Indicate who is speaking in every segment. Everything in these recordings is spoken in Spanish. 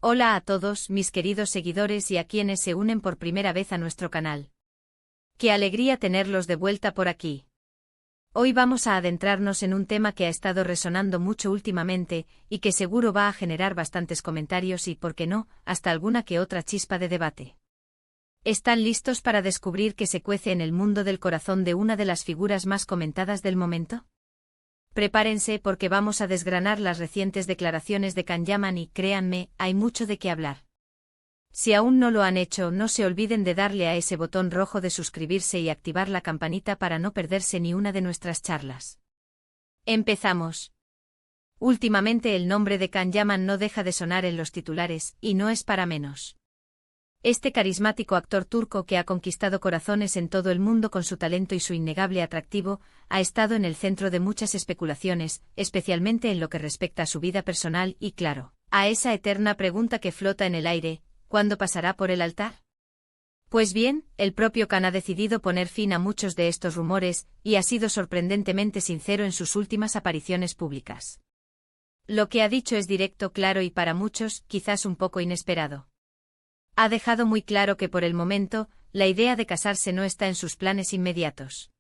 Speaker 1: Hola a todos mis queridos seguidores y a quienes se unen por primera vez a nuestro canal. Qué alegría tenerlos de vuelta por aquí. Hoy vamos a adentrarnos en un tema que ha estado resonando mucho últimamente y que seguro va a generar bastantes comentarios y, por qué no, hasta alguna que otra chispa de debate. ¿Están listos para descubrir qué se cuece en el mundo del corazón de una de las figuras más comentadas del momento? Prepárense porque vamos a desgranar las recientes declaraciones de Can Yaman y, créanme, hay mucho de qué hablar. Si aún no lo han hecho, no se olviden de darle a ese botón rojo de suscribirse y activar la campanita para no perderse ni una de nuestras charlas. Empezamos. Últimamente el nombre de Can Yaman no deja de sonar en los titulares, y no es para menos. Este carismático actor turco que ha conquistado corazones en todo el mundo con su talento y su innegable atractivo, ha estado en el centro de muchas especulaciones, especialmente en lo que respecta a su vida personal y, claro, a esa eterna pregunta que flota en el aire: ¿cuándo pasará por el altar? Pues bien, el propio Can ha decidido poner fin a muchos de estos rumores, y ha sido sorprendentemente sincero en sus últimas apariciones públicas. Lo que ha dicho es directo, claro y para muchos, quizás un poco inesperado. Ha dejado muy claro que por el momento, la idea de casarse no está en sus planes inmediatos.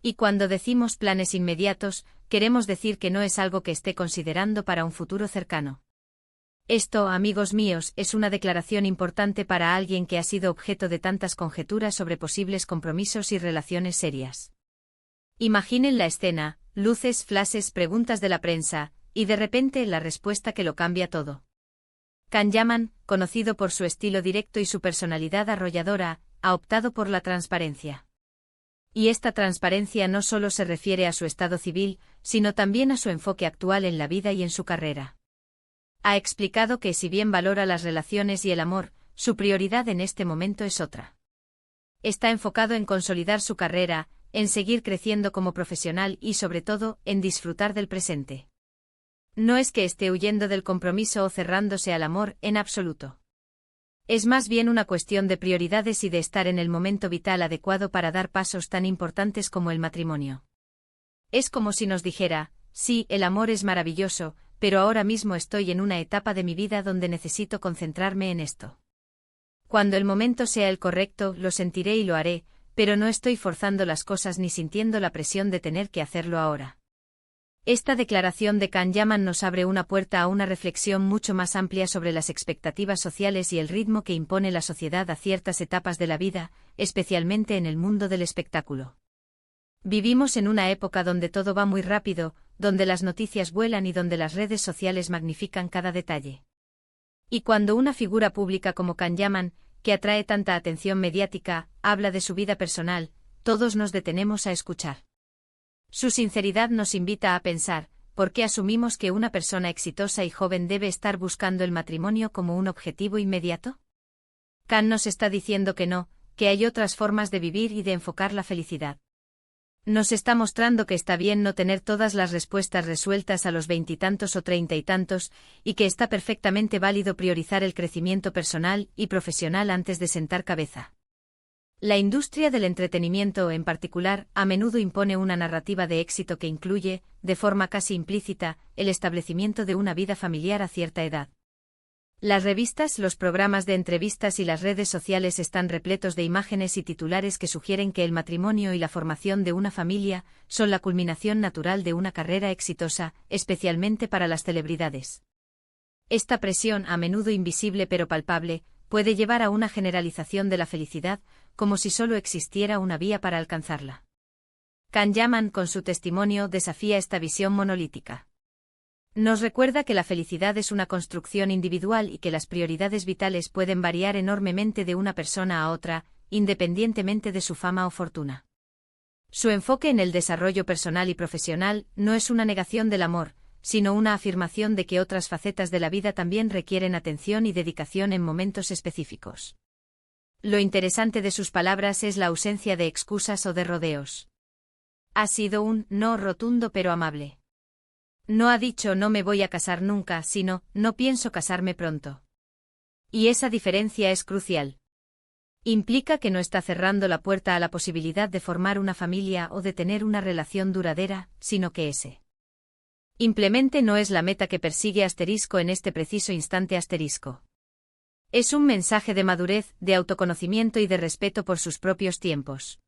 Speaker 1: Y cuando decimos planes inmediatos, queremos decir que no es algo que esté considerando para un futuro cercano. Esto, amigos míos, es una declaración importante para alguien que ha sido objeto de tantas conjeturas sobre posibles compromisos y relaciones serias. Imaginen la escena: luces, flashes, preguntas de la prensa, y de repente la respuesta que lo cambia todo. Can Yaman, conocido por su estilo directo y su personalidad arrolladora, ha optado por la transparencia. Y esta transparencia no solo se refiere a su estado civil, sino también a su enfoque actual en la vida y en su carrera. Ha explicado que si bien valora las relaciones y el amor, su prioridad en este momento es otra. Está enfocado en consolidar su carrera, en seguir creciendo como profesional y, sobre todo, en disfrutar del presente. No es que esté huyendo del compromiso o cerrándose al amor, en absoluto. Es más bien una cuestión de prioridades y de estar en el momento vital adecuado para dar pasos tan importantes como el matrimonio. Es como si nos dijera: sí, el amor es maravilloso, pero ahora mismo estoy en una etapa de mi vida donde necesito concentrarme en esto. Cuando el momento sea el correcto, lo sentiré y lo haré, pero no estoy forzando las cosas ni sintiendo la presión de tener que hacerlo ahora. Esta declaración de Can Yaman nos abre una puerta a una reflexión mucho más amplia sobre las expectativas sociales y el ritmo que impone la sociedad a ciertas etapas de la vida, especialmente en el mundo del espectáculo. Vivimos en una época donde todo va muy rápido, donde las noticias vuelan y donde las redes sociales magnifican cada detalle. Y cuando una figura pública como Can Yaman, que atrae tanta atención mediática, habla de su vida personal, todos nos detenemos a escuchar. Su sinceridad nos invita a pensar: ¿por qué asumimos que una persona exitosa y joven debe estar buscando el matrimonio como un objetivo inmediato? Can nos está diciendo que no, que hay otras formas de vivir y de enfocar la felicidad. Nos está mostrando que está bien no tener todas las respuestas resueltas a los 20 y tantos o 30 y tantos, y que está perfectamente válido priorizar el crecimiento personal y profesional antes de sentar cabeza. La industria del entretenimiento, en particular, a menudo impone una narrativa de éxito que incluye, de forma casi implícita, el establecimiento de una vida familiar a cierta edad. Las revistas, los programas de entrevistas y las redes sociales están repletos de imágenes y titulares que sugieren que el matrimonio y la formación de una familia son la culminación natural de una carrera exitosa, especialmente para las celebridades. Esta presión, a menudo invisible pero palpable, puede llevar a una generalización de la felicidad, como si solo existiera una vía para alcanzarla. Can Yaman, con su testimonio, desafía esta visión monolítica. Nos recuerda que la felicidad es una construcción individual y que las prioridades vitales pueden variar enormemente de una persona a otra, independientemente de su fama o fortuna. Su enfoque en el desarrollo personal y profesional no es una negación del amor, sino una afirmación de que otras facetas de la vida también requieren atención y dedicación en momentos específicos. Lo interesante de sus palabras es la ausencia de excusas o de rodeos. Ha sido un no rotundo pero amable. No ha dicho no me voy a casar nunca, sino no pienso casarme pronto. Y esa diferencia es crucial. Implica que no está cerrando la puerta a la posibilidad de formar una familia o de tener una relación duradera, sino que ese Simplemente no es la meta que persigue asterisco en este preciso instante asterisco. Es un mensaje de madurez, de autoconocimiento y de respeto por sus propios tiempos.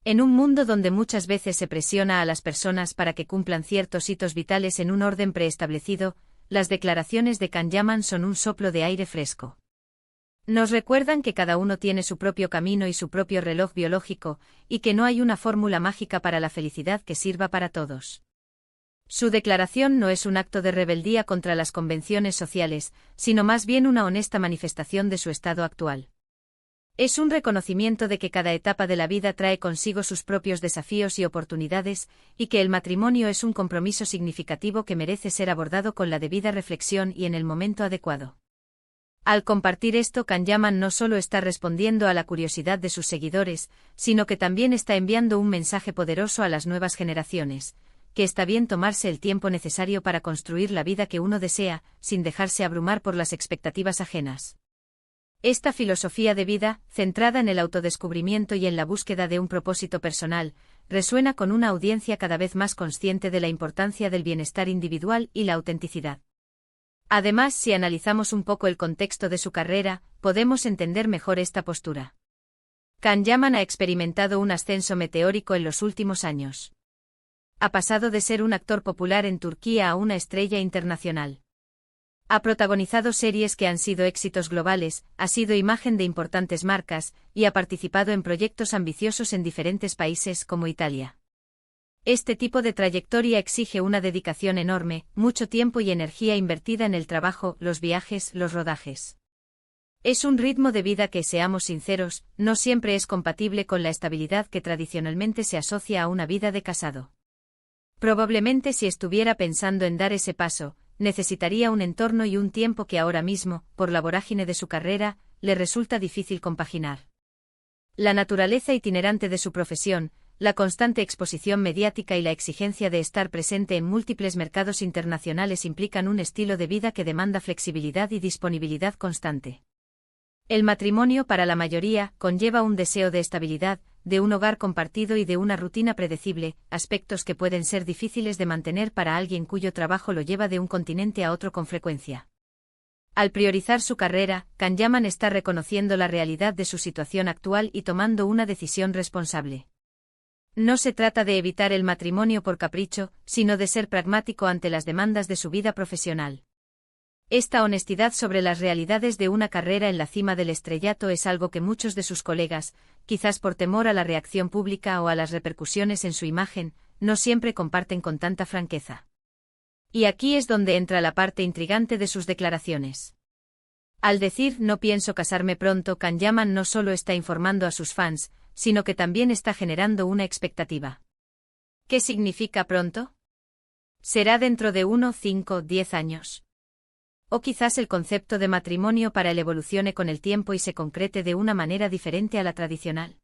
Speaker 1: En un mundo donde muchas veces se presiona a las personas para que cumplan ciertos hitos vitales en un orden preestablecido, las declaraciones de Kanyaman son un soplo de aire fresco. Nos recuerdan que cada uno tiene su propio camino y su propio reloj biológico, y que no hay una fórmula mágica para la felicidad que sirva para todos. Su declaración no es un acto de rebeldía contra las convenciones sociales, sino más bien una honesta manifestación de su estado actual. Es un reconocimiento de que cada etapa de la vida trae consigo sus propios desafíos y oportunidades, y que el matrimonio es un compromiso significativo que merece ser abordado con la debida reflexión y en el momento adecuado. Al compartir esto, Kanyaman no solo está respondiendo a la curiosidad de sus seguidores, sino que también está enviando un mensaje poderoso a las nuevas generaciones, que está bien tomarse el tiempo necesario para construir la vida que uno desea, sin dejarse abrumar por las expectativas ajenas. Esta filosofía de vida, centrada en el autodescubrimiento y en la búsqueda de un propósito personal, resuena con una audiencia cada vez más consciente de la importancia del bienestar individual y la autenticidad. Además, si analizamos un poco el contexto de su carrera, podemos entender mejor esta postura. Kanyaman ha experimentado un ascenso meteórico en los últimos años. Ha pasado de ser un actor popular en Turquía a una estrella internacional. Ha protagonizado series que han sido éxitos globales, ha sido imagen de importantes marcas, y ha participado en proyectos ambiciosos en diferentes países como Italia. Este tipo de trayectoria exige una dedicación enorme, mucho tiempo y energía invertida en el trabajo, los viajes, los rodajes. Es un ritmo de vida que, seamos sinceros, no siempre es compatible con la estabilidad que tradicionalmente se asocia a una vida de casado. Probablemente si estuviera pensando en dar ese paso, necesitaría un entorno y un tiempo que ahora mismo, por la vorágine de su carrera, le resulta difícil compaginar. La naturaleza itinerante de su profesión, la constante exposición mediática y la exigencia de estar presente en múltiples mercados internacionales implican un estilo de vida que demanda flexibilidad y disponibilidad constante. El matrimonio, para la mayoría, conlleva un deseo de estabilidad, de un hogar compartido y de una rutina predecible, aspectos que pueden ser difíciles de mantener para alguien cuyo trabajo lo lleva de un continente a otro con frecuencia. Al priorizar su carrera, Kanyaman está reconociendo la realidad de su situación actual y tomando una decisión responsable. No se trata de evitar el matrimonio por capricho, sino de ser pragmático ante las demandas de su vida profesional. Esta honestidad sobre las realidades de una carrera en la cima del estrellato es algo que muchos de sus colegas, quizás por temor a la reacción pública o a las repercusiones en su imagen, no siempre comparten con tanta franqueza. Y aquí es donde entra la parte intrigante de sus declaraciones. Al decir "no pienso casarme pronto", Kanyaman no solo está informando a sus fans, sino que también está generando una expectativa. ¿Qué significa pronto? ¿Será dentro de 1, 5, 10 años? O quizás el concepto de matrimonio para él evolucione con el tiempo y se concrete de una manera diferente a la tradicional.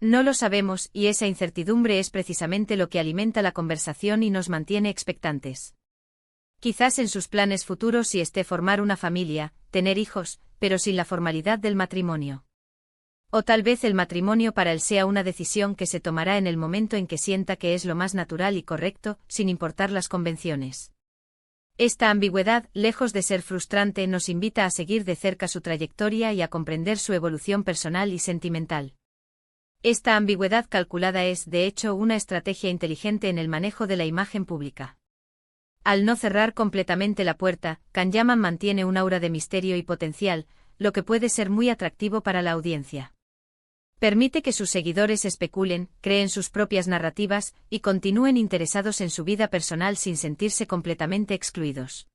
Speaker 1: No lo sabemos, y esa incertidumbre es precisamente lo que alimenta la conversación y nos mantiene expectantes. Quizás en sus planes futuros sí esté formar una familia, tener hijos, pero sin la formalidad del matrimonio. O tal vez el matrimonio para él sea una decisión que se tomará en el momento en que sienta que es lo más natural y correcto, sin importar las convenciones. Esta ambigüedad, lejos de ser frustrante, nos invita a seguir de cerca su trayectoria y a comprender su evolución personal y sentimental. Esta ambigüedad calculada es, de hecho, una estrategia inteligente en el manejo de la imagen pública. Al no cerrar completamente la puerta, Kanyaman mantiene un aura de misterio y potencial, lo que puede ser muy atractivo para la audiencia. Permite que sus seguidores especulen, creen sus propias narrativas, y continúen interesados en su vida personal sin sentirse completamente excluidos.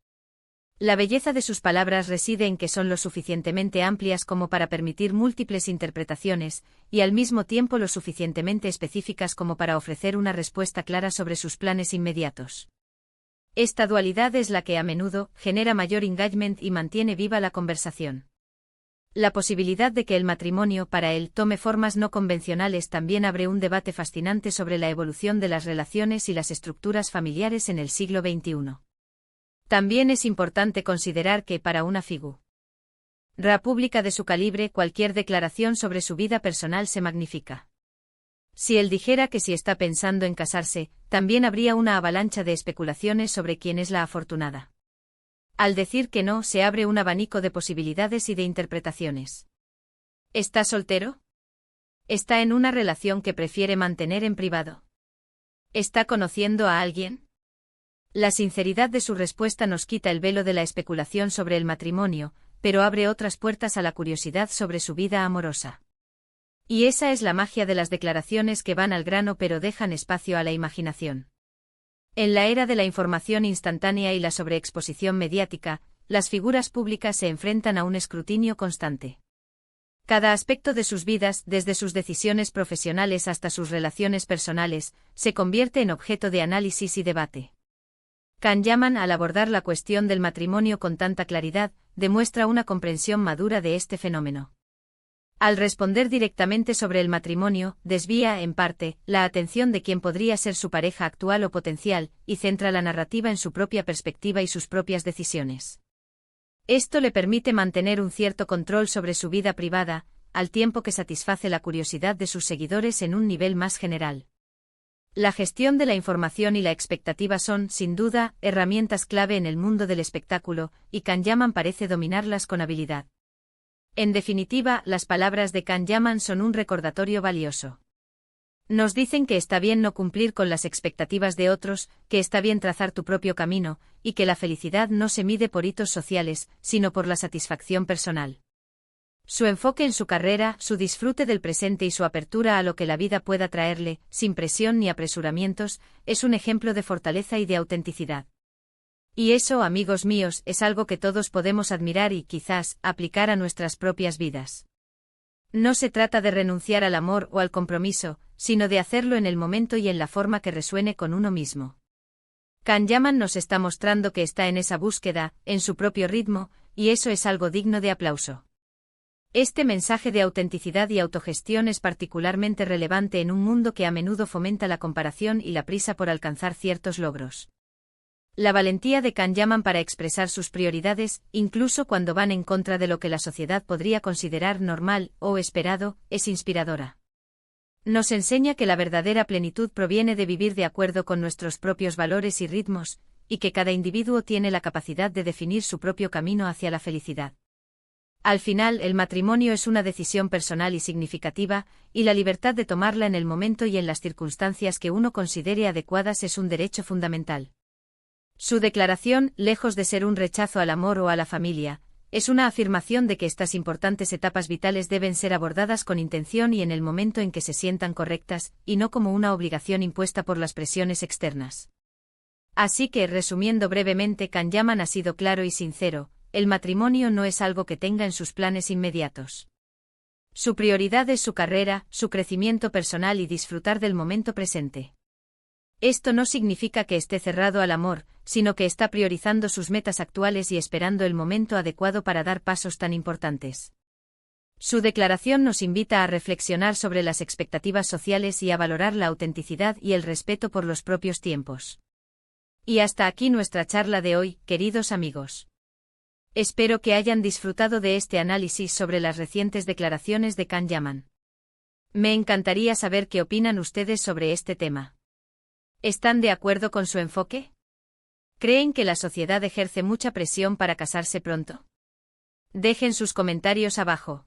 Speaker 1: La belleza de sus palabras reside en que son lo suficientemente amplias como para permitir múltiples interpretaciones, y al mismo tiempo lo suficientemente específicas como para ofrecer una respuesta clara sobre sus planes inmediatos. Esta dualidad es la que a menudo genera mayor engagement y mantiene viva la conversación. La posibilidad de que el matrimonio para él tome formas no convencionales también abre un debate fascinante sobre la evolución de las relaciones y las estructuras familiares en el siglo XXI. También es importante considerar que para una figura pública de su calibre, cualquier declaración sobre su vida personal se magnifica. Si él dijera que si está pensando en casarse, también habría una avalancha de especulaciones sobre quién es la afortunada. Al decir que no, se abre un abanico de posibilidades y de interpretaciones. ¿Está soltero? ¿Está en una relación que prefiere mantener en privado? ¿Está conociendo a alguien? La sinceridad de su respuesta nos quita el velo de la especulación sobre el matrimonio, pero abre otras puertas a la curiosidad sobre su vida amorosa. Y esa es la magia de las declaraciones que van al grano pero dejan espacio a la imaginación. En la era de la información instantánea y la sobreexposición mediática, las figuras públicas se enfrentan a un escrutinio constante. Cada aspecto de sus vidas, desde sus decisiones profesionales hasta sus relaciones personales, se convierte en objeto de análisis y debate. Can Yaman, al abordar la cuestión del matrimonio con tanta claridad, demuestra una comprensión madura de este fenómeno. Al responder directamente sobre el matrimonio, desvía, en parte, la atención de quien podría ser su pareja actual o potencial, y centra la narrativa en su propia perspectiva y sus propias decisiones. Esto le permite mantener un cierto control sobre su vida privada, al tiempo que satisface la curiosidad de sus seguidores en un nivel más general. La gestión de la información y la expectativa son, sin duda, herramientas clave en el mundo del espectáculo, y Can Yaman parece dominarlas con habilidad. En definitiva, las palabras de Can Yaman son un recordatorio valioso. Nos dicen que está bien no cumplir con las expectativas de otros, que está bien trazar tu propio camino, y que la felicidad no se mide por hitos sociales, sino por la satisfacción personal. Su enfoque en su carrera, su disfrute del presente y su apertura a lo que la vida pueda traerle, sin presión ni apresuramientos, es un ejemplo de fortaleza y de autenticidad. Y eso, amigos míos, es algo que todos podemos admirar y, quizás, aplicar a nuestras propias vidas. No se trata de renunciar al amor o al compromiso, sino de hacerlo en el momento y en la forma que resuene con uno mismo. Can Yaman nos está mostrando que está en esa búsqueda, en su propio ritmo, y eso es algo digno de aplauso. Este mensaje de autenticidad y autogestión es particularmente relevante en un mundo que a menudo fomenta la comparación y la prisa por alcanzar ciertos logros. La valentía de Can Yaman para expresar sus prioridades, incluso cuando van en contra de lo que la sociedad podría considerar normal o esperado, es inspiradora. Nos enseña que la verdadera plenitud proviene de vivir de acuerdo con nuestros propios valores y ritmos, y que cada individuo tiene la capacidad de definir su propio camino hacia la felicidad. Al final, el matrimonio es una decisión personal y significativa, y la libertad de tomarla en el momento y en las circunstancias que uno considere adecuadas es un derecho fundamental. Su declaración, lejos de ser un rechazo al amor o a la familia, es una afirmación de que estas importantes etapas vitales deben ser abordadas con intención y en el momento en que se sientan correctas, y no como una obligación impuesta por las presiones externas. Así que, resumiendo brevemente, Can Yaman ha sido claro y sincero: el matrimonio no es algo que tenga en sus planes inmediatos. Su prioridad es su carrera, su crecimiento personal y disfrutar del momento presente. Esto no significa que esté cerrado al amor, sino que está priorizando sus metas actuales y esperando el momento adecuado para dar pasos tan importantes. Su declaración nos invita a reflexionar sobre las expectativas sociales y a valorar la autenticidad y el respeto por los propios tiempos. Y hasta aquí nuestra charla de hoy, queridos amigos. Espero que hayan disfrutado de este análisis sobre las recientes declaraciones de Can Yaman. Me encantaría saber qué opinan ustedes sobre este tema. ¿Están de acuerdo con su enfoque? ¿Creen que la sociedad ejerce mucha presión para casarse pronto? Dejen sus comentarios abajo.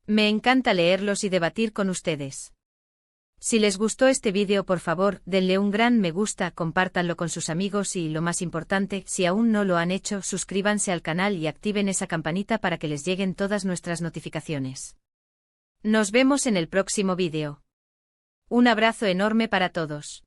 Speaker 1: Me encanta leerlos y debatir con ustedes. Si les gustó este vídeo, por favor, denle un gran me gusta, compártanlo con sus amigos y, lo más importante, si aún no lo han hecho, suscríbanse al canal y activen esa campanita para que les lleguen todas nuestras notificaciones. Nos vemos en el próximo vídeo. Un abrazo enorme para todos.